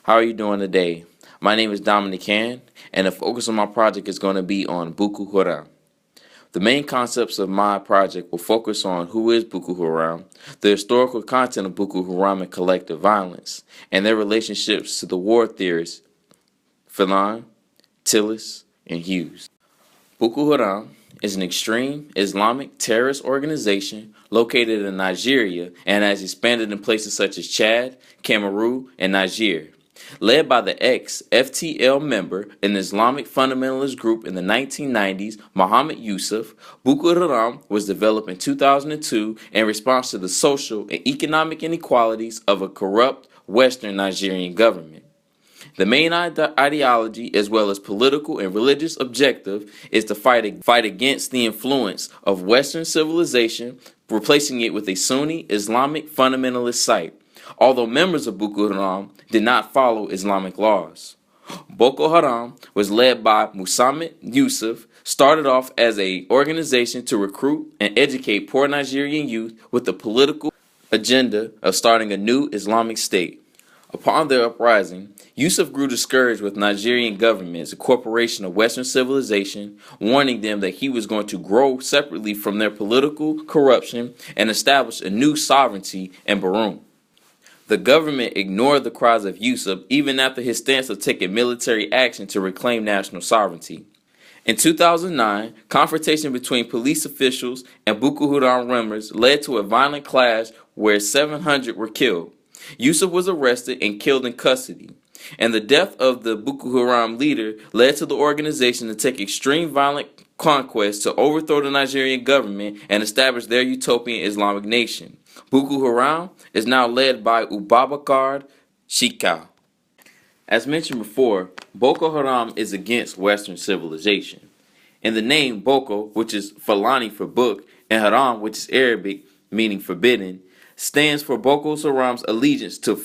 How are you doing today? My name is Dominic Han, and the focus of my project is going to be on Boko Haram. The main concepts of my project will focus on who is Boko Haram, the historical content of Boko Haram and collective violence, and their relationships to the war theorists Fanon, Tillis, and Hughes. Boko Haram is an extreme Islamic terrorist organization located in Nigeria and has expanded in places such as Chad, Cameroon, and Niger. Led by the ex-FTL member, an Islamic fundamentalist group in the 1990s, Muhammad Yusuf, Boko Haram was developed in 2002 in response to the social and economic inequalities of a corrupt Western Nigerian government. The main ideology, as well as political and religious objective, is to fight against the influence of Western civilization, replacing it with a Sunni Islamic fundamentalist site, although members of Boko Haram did not follow Islamic laws. Boko Haram was led by Muhammad Yusuf, started off as an organization to recruit and educate poor Nigerian youth with the political agenda of starting a new Islamic state. Upon their uprising, Yusuf grew discouraged with Nigerian government as a corporation of Western civilization, warning them that he was going to grow separately from their political corruption and establish a new sovereignty in Burundi. The government ignored the cries of Yusuf even after his stance of taking military action to reclaim national sovereignty. In 2009, confrontation between police officials and Boko Haram members led to a violent clash where 700 were killed. Yusuf was arrested and killed in custody, and the death of the Boko Haram leader led to the organization to take extreme violent conquests to overthrow the Nigerian government and establish their utopian Islamic nation. Boko Haram is now led by Abubakar Shekau. As mentioned before, Boko Haram is against Western civilization. In the name Boko, which is Fulani for book, and Haram, which is Arabic meaning forbidden, stands for Boko Haram's allegiance to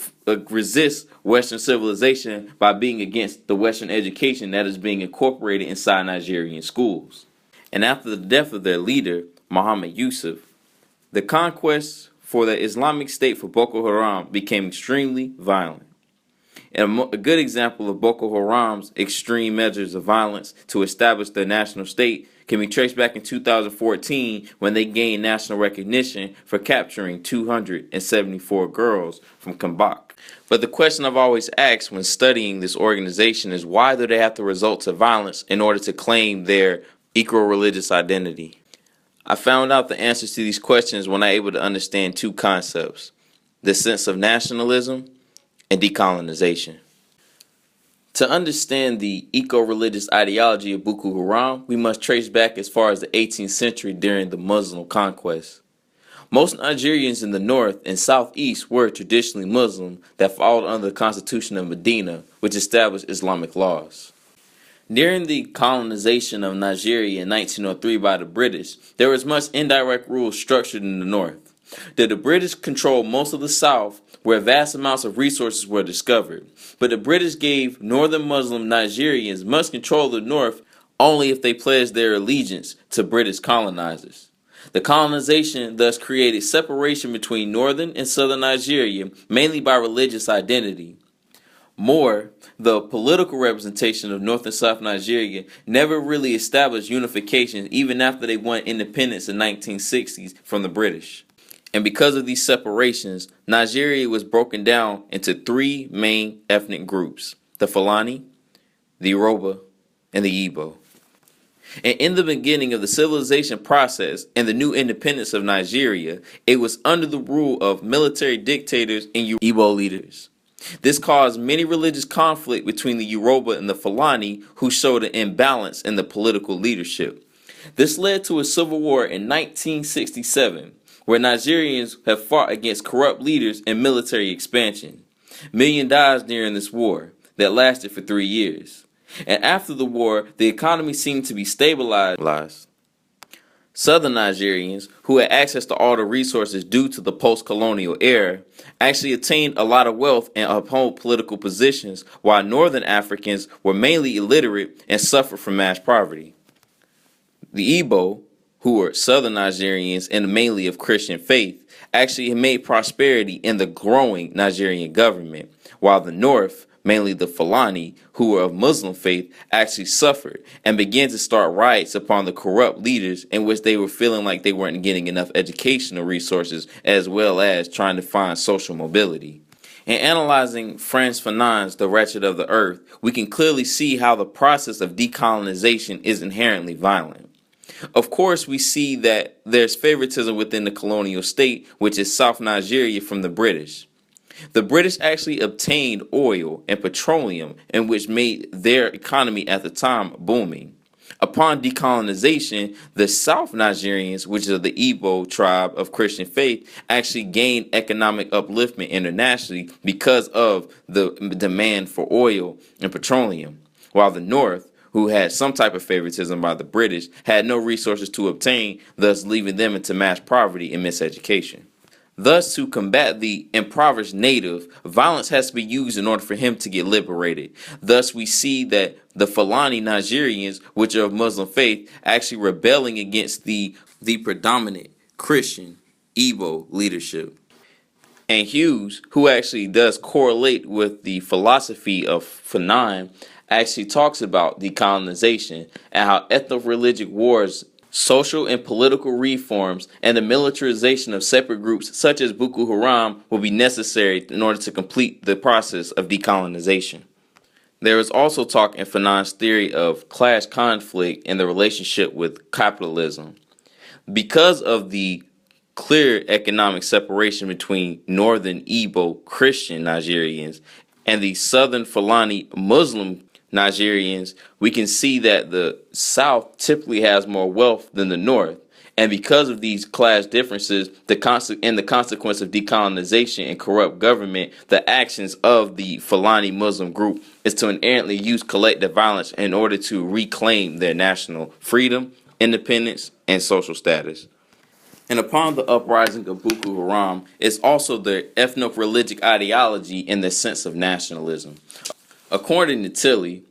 resist Western civilization by being against the Western education that is being incorporated inside Nigerian schools. And after the death of their leader, Muhammad Yusuf, the conquest for the Islamic State for Boko Haram became extremely violent. And a good example of Boko Haram's extreme measures of violence to establish their national state can be traced back in 2014 when they gained national recognition for capturing 274 girls from Kambak. But the question I've always asked when studying this organization is, why do they have to resort to violence in order to claim their eco-religious identity? I found out the answers to these questions when I was able to understand two concepts: the sense of nationalism and decolonization. To understand the eco-religious ideology of Boko Haram, we must trace back as far as the 18th century during the Muslim conquest. Most Nigerians in the north and southeast were traditionally Muslim that followed under the Constitution of Medina, which established Islamic laws. During the colonization of Nigeria in 1903 by the British, there was much indirect rule structured in the north. The British controlled most of the south, where vast amounts of resources were discovered. But the British gave northern Muslim Nigerians much control of the north only if they pledged their allegiance to British colonizers. The colonization thus created separation between northern and southern Nigeria, mainly by religious identity. More, the political representation of North and South Nigeria never really established unification even after they won independence in the 1960s from the British. And because of these separations, Nigeria was broken down into three main ethnic groups: the Fulani, the Yoruba, and the Igbo. And in the beginning of the civilization process and the new independence of Nigeria, it was under the rule of military dictators and Igbo leaders. This caused many religious conflict between the Yoruba and the Fulani, who showed an imbalance in the political leadership. This led to a civil war in 1967, where Nigerians have fought against corrupt leaders and military expansion. Millions died during this war that lasted for 3 years. And after the war, the economy seemed to be stabilized. Southern Nigerians, who had access to all the resources due to the post-colonial era, actually attained a lot of wealth and upheld political positions, while Northern Africans were mainly illiterate and suffered from mass poverty. The Igbo, who were Southern Nigerians and mainly of Christian faith, actually made prosperity in the growing Nigerian government, while the North, mainly the Fulani, who were of Muslim faith, actually suffered and began to start riots upon the corrupt leaders, in which they were feeling like they weren't getting enough educational resources, as well as trying to find social mobility. In analyzing Frantz Fanon's The Wretched of the Earth, we can clearly see how the process of decolonization is inherently violent. Of course, we see that there's favoritism within the colonial state, which is South Nigeria, from the British. The British actually obtained oil and petroleum, in which made their economy at the time booming. Upon decolonization, the South Nigerians, which are the Igbo tribe of Christian faith, actually gained economic upliftment internationally because of the demand for oil and petroleum, while the North, who had some type of favoritism by the British, had no resources to obtain, thus leaving them into mass poverty and miseducation. Thus, to combat the impoverished native, violence has to be used in order for him to get liberated. Thus, we see that the Fulani Nigerians, which are of Muslim faith, actually rebelling against the predominant Christian Igbo leadership. And Hughes, who actually does correlate with the philosophy of Fanon, actually talks about decolonization and how ethno-religious wars, social and political reforms, and the militarization of separate groups such as Boko Haram will be necessary in order to complete the process of decolonization. There is also talk in Fanon's theory of class conflict and the relationship with capitalism. Because of the clear economic separation between northern Igbo Christian Nigerians and the southern Fulani Muslim Nigerians, we can see that the South typically has more wealth than the North. And because of these class differences, the consequence of decolonization and corrupt government, the actions of the Fulani Muslim group is to inherently use collective violence in order to reclaim their national freedom, independence, and social status. And upon the uprising of Boko Haram, it's also their ethno-religious ideology in the sense of nationalism. According to Tilly,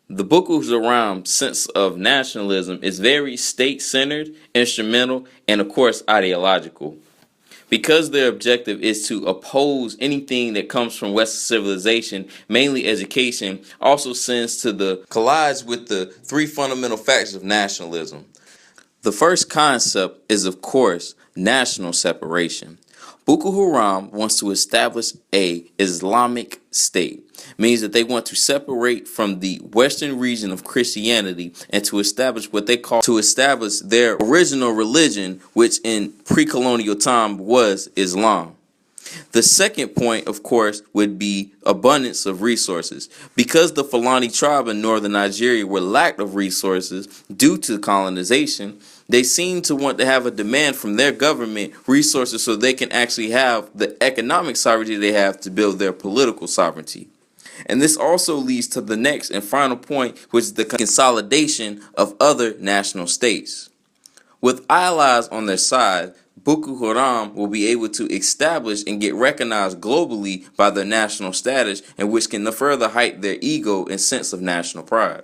the Boko Haram sense of nationalism is very state-centered, instrumental, and of course ideological. Because their objective is to oppose anything that comes from Western civilization, mainly education, also collides with the three fundamental factors of nationalism. The first concept is, of course, national separation. Boko Haram wants to establish a Islamic state, means that they want to separate from the Western region of Christianity and to establish their original religion, which in pre-colonial time was Islam. The second point, of course, would be abundance of resources. Because the Fulani tribe in northern Nigeria were lack of resources due to colonization, they seem to want to have a demand from their government resources so they can actually have the economic sovereignty they have to build their political sovereignty. And this also leads to the next and final point, which is the consolidation of other national states. With allies on their side, Boko Haram will be able to establish and get recognized globally by their national status, and which can further heighten their ego and sense of national pride.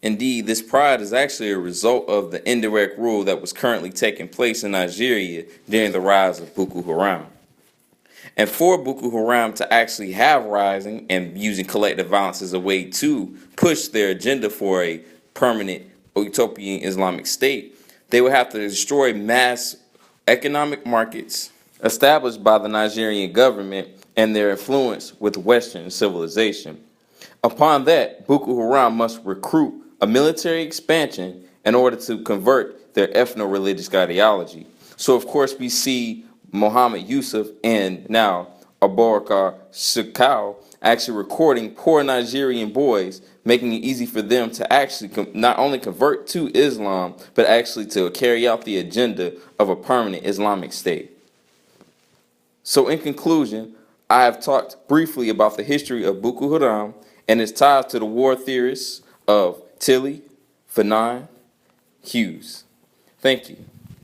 Indeed, this pride is actually a result of the indirect rule that was currently taking place in Nigeria during the rise of Boko Haram. And for Boko Haram to actually have rising and using collective violence as a way to push their agenda for a permanent utopian Islamic state, they would have to destroy mass economic markets established by the Nigerian government and their influence with Western civilization. Upon that, Boko Haram must recruit a military expansion in order to convert their ethno-religious ideology. So, of course, we see Muhammad Yusuf and now Abubakar Shekau actually recording poor Nigerian boys, making it easy for them to actually not only convert to Islam, but actually to carry out the agenda of a permanent Islamic state. So in conclusion, I have talked briefly about the history of Boko Haram and its ties to the war theorists of Tilly, Fanon, Hughes. Thank you.